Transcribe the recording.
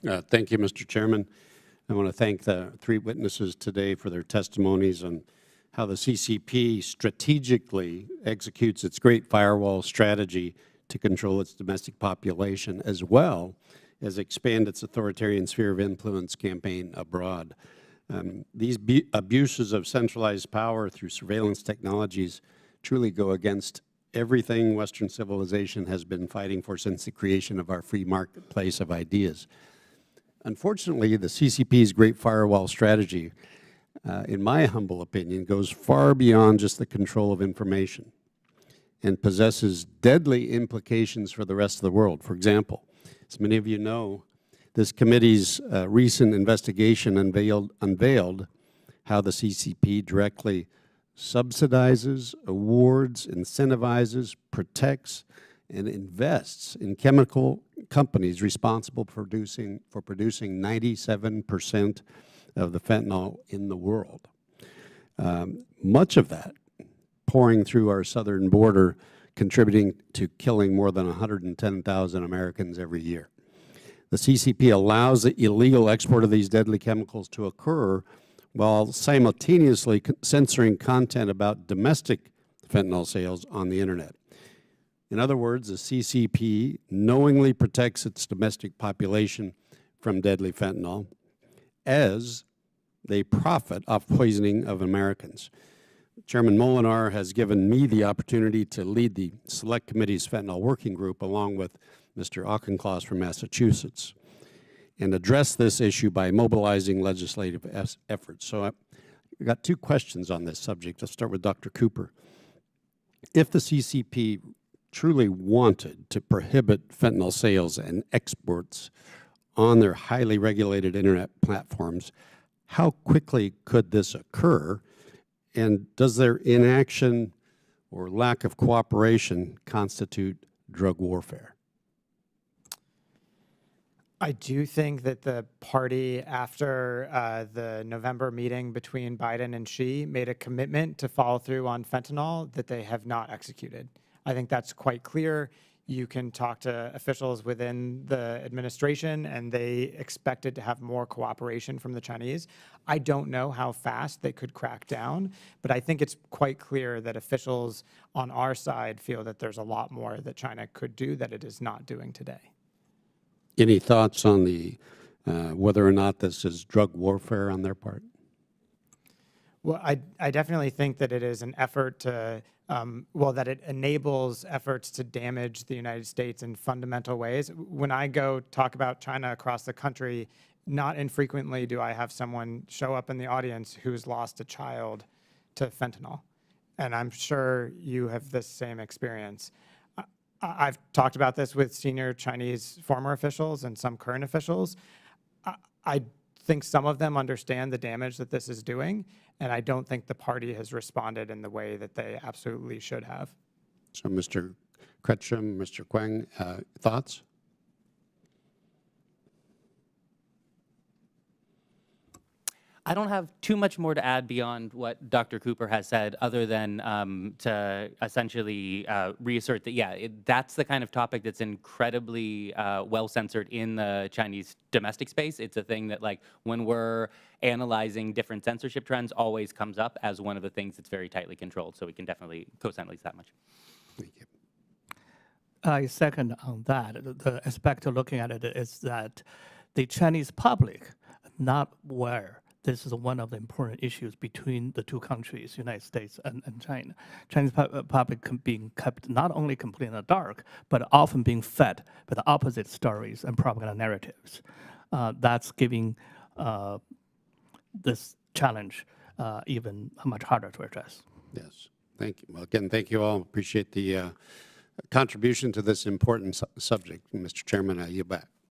Thank you, Mr. Chairman. I want to thank the three witnesses today for their testimonies on how the CCP strategically executes its great firewall strategy to control its domestic population, as well as expand its authoritarian sphere of influence campaign abroad. These abuses of centralized power through surveillance technologies truly go against everything Western civilization has been fighting for since the creation of our free marketplace of ideas. Unfortunately, the CCP's great firewall strategy, in my humble opinion, goes far beyond just the control of information and possesses deadly implications for the rest of the world. For example, as many of you know, this committee's recent investigation unveiled how the CCP directly subsidizes, awards, incentivizes, protects, and invests in chemical companies responsible for producing 97% of the fentanyl in the world. Much of that pouring through our southern border, contributing to killing more than 110,000 Americans every year. The CCP allows the illegal export of these deadly chemicals to occur while simultaneously censoring content about domestic fentanyl sales on the internet. In other words, the CCP knowingly protects its domestic population from deadly fentanyl as they profit off poisoning of Americans. Chairman Molinar has given me the opportunity to lead the Select Committee's Fentanyl Working Group along with Mr. Auchincloss from Massachusetts and address this issue by mobilizing legislative efforts. So I've got two questions on this subject. I'll start with Dr. Cooper. If the CCP truly wanted to prohibit fentanyl sales and exports on their highly regulated internet platforms, how quickly could this occur? And does their inaction or lack of cooperation constitute drug warfare? I do think that the party, after the November meeting between Biden and Xi, made a commitment to follow through on fentanyl that they have not executed. I think that's quite clear. You can talk to officials within the administration, and they expected to have more cooperation from the Chinese. I don't know how fast they could crack down, but I think it's quite clear that officials on our side feel that there's a lot more that China could do that it is not doing today. Any thoughts on the whether or not this is drug warfare on their part? Well, I definitely think that it is an effort to, that it enables efforts to damage the United States in fundamental ways. When I go talk about China across the country, not infrequently do I have someone show up in the audience who's lost a child to fentanyl. And I'm sure you have this same experience. I've talked about this with senior Chinese former officials and some current officials. I think some of them understand the damage that this is doing, and I don't think the party has responded in the way that they absolutely should have. So, Mr. Kretschm, Mr. Quang, thoughts? I don't have too much more to add beyond what Dr. Cooper has said, other than to essentially reassert that, yeah, that's the kind of topic that's incredibly well censored in the Chinese domestic space. It's a thing that, like, when we're analyzing different censorship trends, always comes up as one of the things that's very tightly controlled. So we can definitely co-sign at least that much. Thank you. I second on that. The aspect of looking at it is that the Chinese public not aware this is one of the important issues between the two countries, United States and China. Chinese public being kept not only completely in the dark, but often being fed with the opposite stories and propaganda narratives. That's giving this challenge even much harder to address. Yes, thank you. Well, again, thank you all. Appreciate the contribution to this important subject. Mr. Chairman, I yield back.